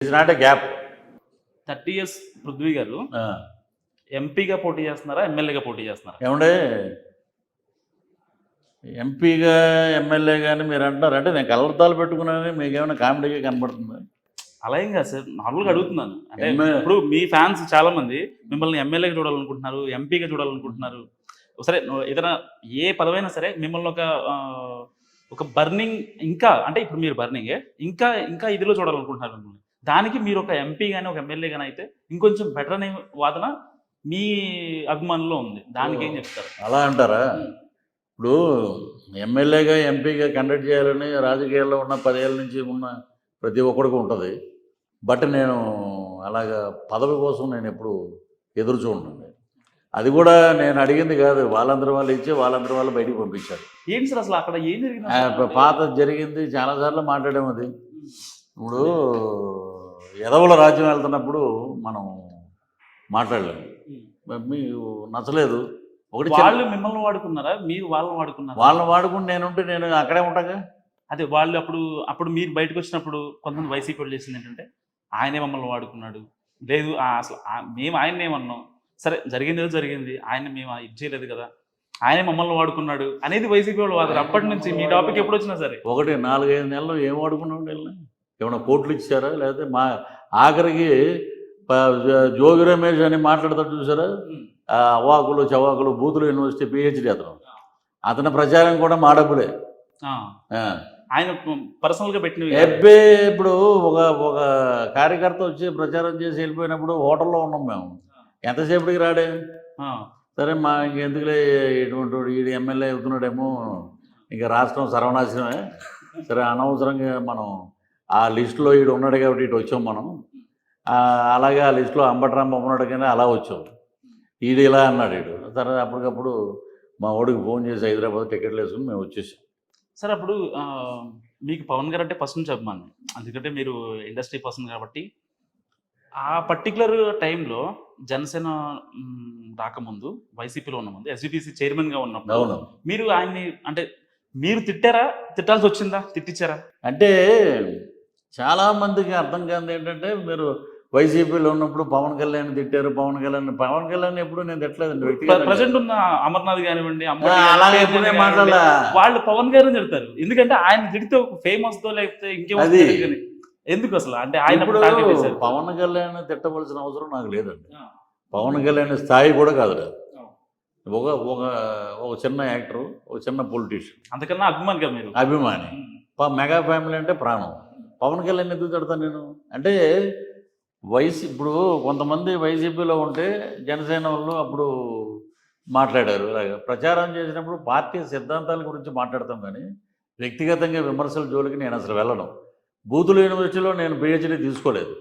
It's not a gap. 30 years Prithvi గారు ఎంపీగా పోటీ చేస్తున్నారా, ఎమ్మెల్యేగా పోటీ చేస్తున్నారా? ఏమంటే ఎంపీగా ఎమ్మెల్యే కానీ మీరు అంటారు అంటే నేను కలర్తాలు పెట్టుకున్నాను, మీకు ఏమైనా కామెడీగా కనబడుతుంది? అలా ఏం కాదు సార్, నార్మల్గా అడుగుతున్నాను. అంటే ఇప్పుడు మీ ఫ్యాన్స్ చాలా మంది మిమ్మల్ని ఎమ్మెల్యేగా చూడాలనుకుంటున్నారు, ఎంపీగా చూడాలనుకుంటున్నారు. సరే ఏదైనా ఏ పదవైనా సరే మిమ్మల్ని ఒక బర్నింగ్, ఇంకా అంటే ఇప్పుడు మీరు బర్నింగే ఇంకా ఇంకా ఇదిలో చూడాలనుకుంటున్నారు మిమ్మల్ని. దానికి మీరు ఒక ఎంపీ కానీ ఒక ఎమ్మెల్యే కానీ అయితే ఇంకొంచెం బెటర్ అనే వాదన మీ అభిమానుల్లో ఉంది. దానికి ఏం చెప్తారు? అలా అంటారా? ఇప్పుడు ఎమ్మెల్యేగా ఎంపీగా కండక్ట్ చేయాలని రాజకీయాల్లో ఉన్న 10 ఏళ్ళ నుంచి ఉన్న ప్రతి ఒక్కడికి ఉంటుంది. బట్ నేను అలాగా పదవి కోసం నేను ఎప్పుడు ఎదురు చూడండి. అది కూడా నేను అడిగింది కాదు, వాళ్ళందరూ వాళ్ళు ఇచ్చి వాళ్ళందరూ వాళ్ళు బయటికి పంపించారు. ఏంటి సార్ అసలు అక్కడ ఏం జరిగింది? పాత జరిగింది చాలాసార్లు మాట్లాడాము. అది ఇప్పుడు ఎదవుల రాజ్యం వెళ్తున్నప్పుడు మనం మాట్లాడలేము, మీకు నచ్చలేదు. ఒకటి వాళ్ళు మిమ్మల్ని వాడుకున్నారా, మీరు వాళ్ళని వాడుకున్నారా? వాళ్ళని వాడుకుని నేను అక్కడే ఉంటాగా. అదే వాళ్ళు అప్పుడు మీరు బయటకు వచ్చినప్పుడు కొంతమంది వైసీపీ వాళ్ళు చేసింది ఏంటంటే ఆయనే మమ్మల్ని వాడుకున్నాడు, లేదు అసలు మేము ఆయన్ని ఏమన్నాం, సరే జరిగింది ఏదో జరిగింది, ఆయన మేము ఇది చేయలేదు కదా, ఆయనే మమ్మల్ని వాడుకున్నాడు అనేది వైసీపీ వాళ్ళు వాడారు. అప్పటి నుంచి మీ టాపిక్ ఎప్పుడు వచ్చినా సరే 4-5 నెలలు ఏం వాడుకున్నాం? ఏమైనా కోట్లు ఇచ్చారా? లేకపోతే మా ఆఖరికి జోగి రమేష్ అని మాట్లాడతాడు చూసారా, అవాకులు చవాకులు బూతులు యూనివర్సిటీ PhD అతని ప్రచారం కూడా మా డబ్బులే. ఆయన పర్సనల్ గా పెట్టిన ఇప్పుడు ఒక కార్యకర్త వచ్చి ప్రచారం చేసి వెళ్ళిపోయినప్పుడు హోటల్లో ఉన్నాం మేము, ఎంతసేపటికి రాడే. సరే మా ఇంకెందుకులే ఇటువంటి ఈడు ఎమ్మెల్యే అవుతున్నాడేమో, ఇంకా రాష్ట్రం సర్వనాశనమే, సరే అనవసరంగా మనం ఆ లిస్టులో ఈడు ఉన్నాడు కాబట్టి ఇటు వచ్చాం మనం. అలాగే ఆ లిస్టులో అంబటరాంబ ఉన్నాడు కానీ అలా వచ్చాం. ఈడు ఇలా అన్నాడు ఈడు. సరే అప్పటికప్పుడు మా వాడికి ఫోన్ చేసి హైదరాబాద్ టికెట్లు వేసుకుని మేము వచ్చేసాం. సార్ అప్పుడు మీకు పవన్ గారు అంటే ఫస్ట్ నుంచి అభిమానం, ఎందుకంటే మీరు ఇండస్ట్రీ పర్సన్ కాబట్టి. ఆ పర్టికులర్ టైంలో జనసేన రాకముందు, వైసీపీలో ఉన్న ముందు, SGPC చైర్మన్గా ఉన్నప్పుడు మీరు ఆయన్ని అంటే మీరు తిట్టారా, తిట్టాల్సి వచ్చిందా, తిట్టించారా? అంటే చాలామందికి అర్థం కాదు ఏంటంటే, మీరు వైసీపీలో ఉన్నప్పుడు పవన్ కళ్యాణ్ తిట్టారు, పవన్ కళ్యాణ్ ఎప్పుడు నేను తిట్టలేదండి. ప్రజెంట్ ఉన్న అమర్నాథ్ కానివ్వండి, అలాగే ఎప్పుడే మాట్లాడాల వాళ్ళు పవన్ గారిని తిడతారు, ఎందుకంటే ఆయన తిడితే ఫేమస్ తో లేకపోతే ఇంకేమది ఎందుకు అసలు? అంటే ఆయన పవన్ కళ్యాణ్ తిట్టవలసిన అవసరం నాకు లేదండి. పవన్ కళ్యాణ్ స్థాయి కూడా కాదు. ఒక చిన్న యాక్టరు, ఒక చిన్న పొలిటీషియన్, అంతకన్నా అభిమాని కదా మీరు. అభిమాని. మెగా ఫ్యామిలీ అంటే ప్రాణం. పవన్ కళ్యాణ్ ఎందుకు తిడతాను నేను అంటే, ఇప్పుడు కొంతమంది వైసీపీలో ఉంటే జనసేన వాళ్ళు అప్పుడు మాట్లాడారు. ఇలాగ ప్రచారం చేసినప్పుడు పార్టీ సిద్ధాంతాల గురించి మాట్లాడతాం, కానీ వ్యక్తిగతంగా విమర్శల జోలికి నేను అసలు వెళ్ళను. బూతుల యూనివర్సిటీలో నేను PhD తీసుకోలేదు.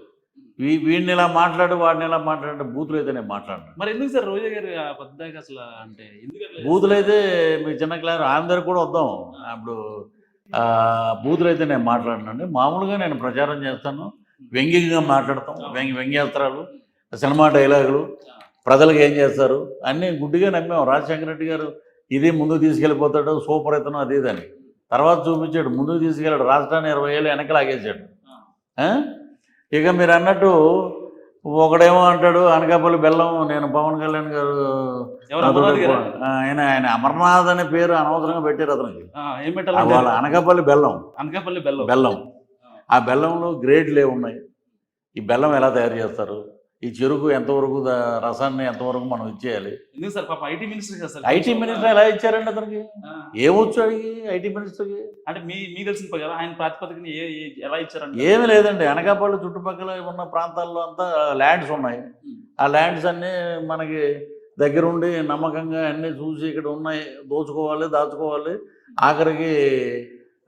వీడిని ఇలా మాట్లాడు, వాడిని ఇలా మాట్లాడు, బూతులు అయితే నేను మాట్లాడను. మరి ఎందుకు సార్ రోజా గారు పెద్దగా అసలు అంటే బూతులు అయితే మీకు చిన్న క్లాస్ అందరికి కూడా వద్దాం. అప్పుడు బూతులు అయితే నేను మాట్లాడనండి. మామూలుగా నేను ప్రచారం చేస్తాను, వ్యంగ్యంగా మాట్లాడతాం, వ్యంగ్యాస్త్రాలు, సినిమా డైలాగులు, ప్రజలకు ఏం చేస్తారు అన్నీ గుడ్డిగా నమ్మాం. రాజశేఖర రెడ్డి గారు ఇది ముందుకు తీసుకెళ్ళిపోతాడు, సూపర్ ఇతను అది ఇదని తర్వాత చూపించాడు, ముందుకు తీసుకెళ్ళాడు, రాష్ట్రాన్ని 20 ఏళ్ళు వెనక లాగేసాడు. ఇక మీరు అన్నట్టు ఒకడేమో అంటాడు అనకాపల్లి బెల్లం, నేను పవన్ కళ్యాణ్ గారు ఆయన అమర్నాథ్ అనే పేరు అనవసరంగా పెట్టారు అతనికి. వాళ్ళ అనకాపల్లి బెల్లం. ఆ బెల్లంలో గ్రేడ్లు ఏమున్నాయి, ఈ బెల్లం ఎలా తయారు చేస్తారు, ఈ చెరుకు ఎంతవరకు రసాన్ని ఎంతవరకు మనం ఇచ్చేయాలి. ఐటీ మినిస్టర్ ఎలా ఇచ్చారండి అతనికి? ఏమొచ్చు అడిగి ఐటీ మినిస్టర్కి? అంటే మీకు తెలిసిన కదా ఆయన ప్రాతిపదికన ఎలా ఇచ్చారండి? ఏమీ లేదండి. అనకాపల్లి చుట్టుపక్కల ఉన్న ప్రాంతాల్లో అంతా ల్యాండ్స్ ఉన్నాయి. ఆ ల్యాండ్స్ అన్నీ మనకి దగ్గరుండి నమ్మకంగా అన్నీ చూసి ఇక్కడ ఉన్నాయి, దోచుకోవాలి, దాచుకోవాలి, ఆఖరికి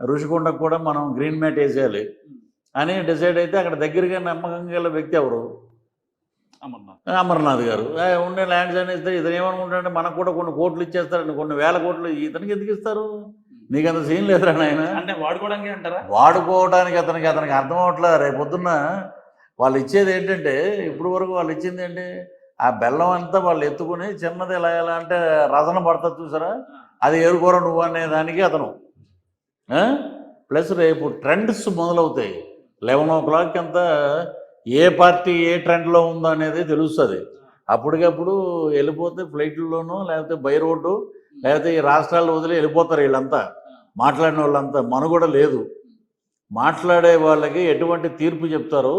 ఋషికొండకు కూడా మనం గ్రీన్ మ్యాట్ వేసేయాలి అని డిసైడ్ అయితే అక్కడ దగ్గరగా నమ్మకంగా గల వ్యక్తి ఎవరు? అమర్నాథ్ గారు. ఉండే ల్యాండ్స్ అని ఇస్తే ఇతను ఏమనుకుంటాడంటే మనకు కూడా కొన్ని కోట్లు ఇచ్చేస్తారండి, కొన్ని వేల కోట్లు. ఇతనికి ఎందుకు ఇస్తారు? నీకు అంత సీన్ లేదురా ఆయన. అంటే వాడుకోవడానికి అంటారా? వాడుకోవడానికి అతనికి అర్థం అవట్లేదు. రేపు పొద్దున్న వాళ్ళు ఇచ్చేది ఏంటంటే, ఇప్పుడు వరకు వాళ్ళు ఇచ్చింది ఏంటి, ఆ బెల్లం అంతా వాళ్ళు ఎత్తుకుని చిన్నది ఎలా అంటే రసన పడుతుంది చూసారా, అది ఏరుకోర నువ్వు అనే దానికి అతను. ప్లస్ రేపు ట్రెండ్స్ మొదలవుతాయి. 11 o'clock అంతా ఏ పార్టీ ఏ ట్రెండ్లో ఉందో అనేది తెలుస్తుంది. అప్పటికప్పుడు వెళ్ళిపోతే ఫ్లైట్లలోనూ లేకపోతే బై రోడ్డు లేకపోతే ఈ రాష్ట్రాలు వదిలి వెళ్ళిపోతారు వీళ్ళంతా, మాట్లాడిన వాళ్ళంతా. మనుగడ లేదు. మాట్లాడే వాళ్ళకి ఎటువంటి తీర్పు చెప్తారో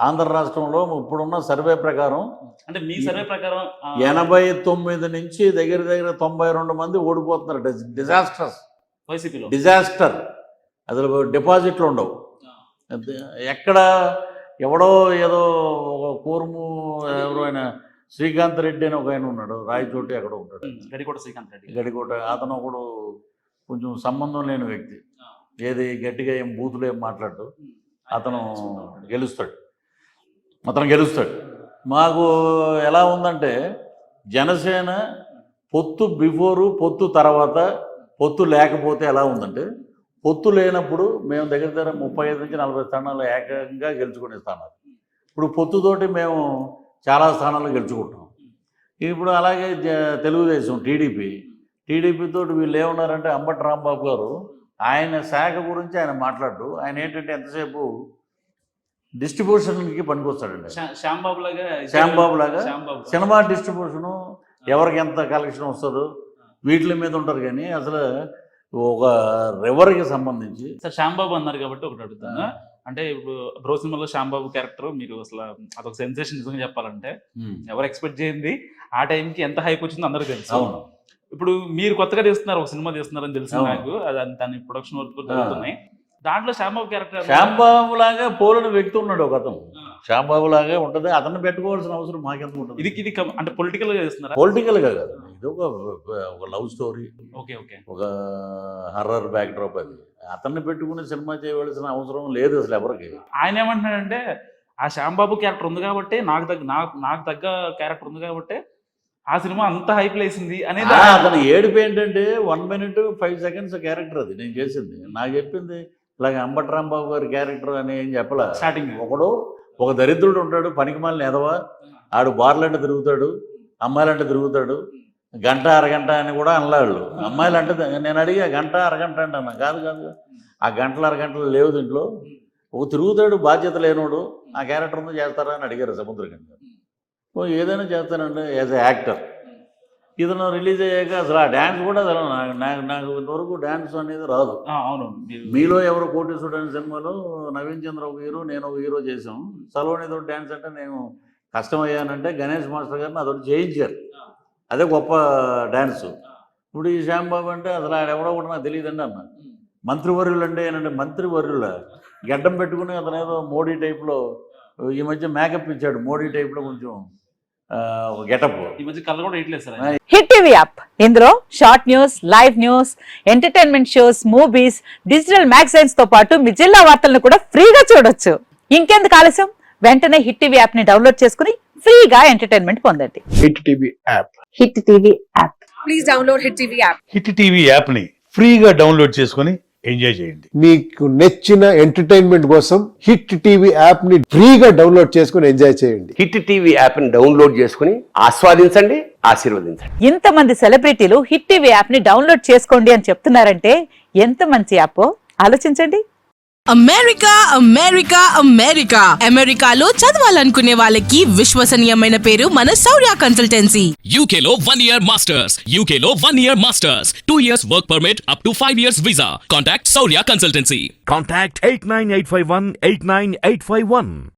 ఆంధ్ర రాష్ట్రంలో ఇప్పుడున్న సర్వే ప్రకారం అంటే మీ సర్వే ప్రకారం 89 నుంచి దగ్గర 92 మంది ఓడిపోతున్నారు. డిజాస్టర్స్, వైసీపీలో డిజాస్టర్. అసలు డిపాజిట్లు ఉండవు. ఎక్కడ ఎవడో ఏదో ఒక కూర్ము ఎవరో ఆయన శ్రీకాంత్ రెడ్డి అని ఒక ఆయన ఉన్నాడు, రాయచోటి ఎక్కడో ఉంటాడు, గడికోట శ్రీకాంత్ రెడ్డి, గడికోట. అతను ఒకడు కొంచెం సంబంధం లేని వ్యక్తి, ఏది గట్టిగా ఏం బూతులు ఏం మాట్లాడు. అతను గెలుస్తాడు. మాకు ఎలా ఉందంటే జనసేన పొత్తు బిఫోరు, పొత్తు తర్వాత, పొత్తు లేకపోతే ఎలా ఉందంటే, పొత్తు లేనప్పుడు మేము దగ్గర 35 నుంచి 40 స్థానాలు ఏకంగా గెలుచుకునే స్థానాలు. ఇప్పుడు పొత్తుతోటి మేము చాలా స్థానాలు గెలుచుకుంటాం. ఇప్పుడు అలాగే తెలుగుదేశం టీడీపీతో వీళ్ళు ఏమన్నారంటే, అంబటి రాంబాబు గారు ఆయన శాఖ గురించి ఆయన మాట్లాడు. ఆయన ఏంటంటే ఎంతసేపు డిస్ట్రిబ్యూషన్కి పనికొస్తాడండి. శ్యాంబాబు లాగా సినిమా డిస్ట్రిబ్యూషను, ఎవరికి ఎంత కలెక్షన్ వస్తుందో వీటి మీద ఉంటారు. కానీ అసలు ఒక రివర్కి సంబంధించి సార్ శ్యాంబాబు అన్నారు కాబట్టి ఒకటి అడుగుతాను. అంటే ఇప్పుడు బ్రో సినిమాలో శ్యాంబాబు క్యారెక్టర్ మీరు అసలు అదొక సెన్సేషన్. నిజంగా చెప్పాలంటే ఎవరు ఎక్స్పెక్ట్ చేయండి ఆ టైంకి ఎంత హైప్ వచ్చిందో అందరికీ తెలుసు. ఇప్పుడు మీరు కొత్తగా తీస్తున్నారు, ఒక సినిమా తీస్తున్నారని తెలుసు నాకు. అది దాని ప్రొడక్షన్ వర్క్ జరుగుతున్నాయి. దాంట్లో శ్యాంబాబు క్యారెక్టర్ శ్యాంబాబు లాగా పోలిన వ్యక్తి ఉన్నాడు ఒక అతను. శ్యాంబాబు లాగా ఉంటుంది. అతన్ని పెట్టుకోవాల్సిన అవసరం మాకెంత ఉంటుంది. ఇది అంటే పొలిటికల్ గా చేస్తున్నారా? పొలిటికల్ గా కాదు, ఇది ఒక లవ్ స్టోరీ, ఒక హర్రర్ బ్యాక్ డ్రాప్. అది అతన్ని పెట్టుకుని సినిమా చేయవలసిన అవసరం లేదు అసలు ఎవరికి. ఆయన ఏమంటున్నాడంటే, ఆ శ్యాంబాబు క్యారెక్టర్ ఉంది కాబట్టి నాకు తగ్గ క్యారెక్టర్ ఉంది కాబట్టి ఆ సినిమా అంత హైప్ లేసింది అనేది. అతను ఏడుపు ఏంటంటే 1 minute 5 seconds క్యారెక్టర్ అది నేను చేసింది. నాకు చెప్పింది ఇలాగ అంబటి రాంబాబు గారి క్యారెక్టర్ అని ఏం చెప్పలే. స్టార్టింగ్ ఒక దరిద్రుడు ఉంటాడు, పనికిమాలిన ఎదవ. ఆడు బార్లంటే తిరుగుతాడు, అమ్మాయిలంటే తిరుగుతాడు. గంట అరగంట అని కూడా అనలాళ్ళు. అమ్మాయిలు అంటే నేను అడిగా గంట అరగంట అంటే అన్నా. కాదు ఆ గంటలు అరగంటలు లేవు దీంట్లో. ఒక తిరుగుతాడు, బాధ్యత లేనోడు, ఆ క్యారెక్టర్ ఉందో చేస్తారా అని అడిగారు సముద్రకండి. ఏదైనా చేస్తానండి యాజ్ ఎ యాక్టర్. ఇతను రిలీజ్ అయ్యాక అసలు ఆ డ్యాన్స్ కూడా అసలు నాకు ఇంతవరకు డ్యాన్స్ అనేది రాదు. అవును, మీలో ఎవరు కోటేశ్వరుడు అనే సినిమాలో నవీన్ చంద్ర ఒక హీరో, నేను ఒక హీరో చేసాం. సలోనితో డ్యాన్స్ అంటే నేను కష్టమయ్యానంటే గణేష్ మాస్టర్ గారిని అదొకటి చేయించారు. అదే గొప్ప డ్యాన్సు. ఇప్పుడు ఈ శ్యాంబాబు అంటే అసలు ఆయన ఎవడో కూడా నాకు తెలియదండి అన్న. మంత్రివర్యులు అంటే ఏంటంటే మంత్రివర్యుల గడ్డం పెట్టుకుని అతను ఏదో మోడీ టైప్లో ఈ మధ్య మేకప్ ఇచ్చాడు. మోడీ టైప్లో కొంచెం గెటప్. ఈ మధ్య కలర్ కూడా వేయట్లేదు సార్. హిట్ టీవీ యాప్, ఇందులో short news, live news, entertainment shows, movies, digital magazines తో పాటు మీ జిల్లా వార్తలను కూడా ఫ్రీగా చూడొచ్చు. ఇంకెందుకు ఆలస్యం, వెంటనే హిట్ టీవీ యాప్ ని డౌన్లోడ్ చేసుకుని ఫ్రీగా ఎంటర్టైన్మెంట్ పొందండి. Hit TV app. Hit TV app. Please download hit TV app. Hit TV app ని ఫ్రీగా డౌన్లోడ్ చేసుకుని ఎంజాయ్ చేయండి. మీకు నచ్చిన ఎంటర్టైన్మెంట్ కోసం హిట్ టీవీ యాప్ ని ఫ్రీగా డౌన్లోడ్ చేసుకుని ఎంజాయ్ చేయండి. హిట్ టీవీ యాప్ ని డౌన్లోడ్ చేసుకుని ఆస్వాదించండి, ఆశీర్వదించండి. ఇంతమంది సెలబ్రిటీలు హిట్ టీవీ యాప్ ని డౌన్లోడ్ చేసుకోండి అని చెప్తున్నారంటే ఎంత మంచి యాప్ ఆలోచించండి. అమెరికా అమెరికాలో చదవాలనుకునే వాళ్ళకి విశ్వసనీయమైన పేరు మన శౌర్య కన్సల్టెన్సీ. UK లో 1 year masters. 2 years work permit up to 5 years visa. Contact Saurya Consultancy. Contact 89851 89851.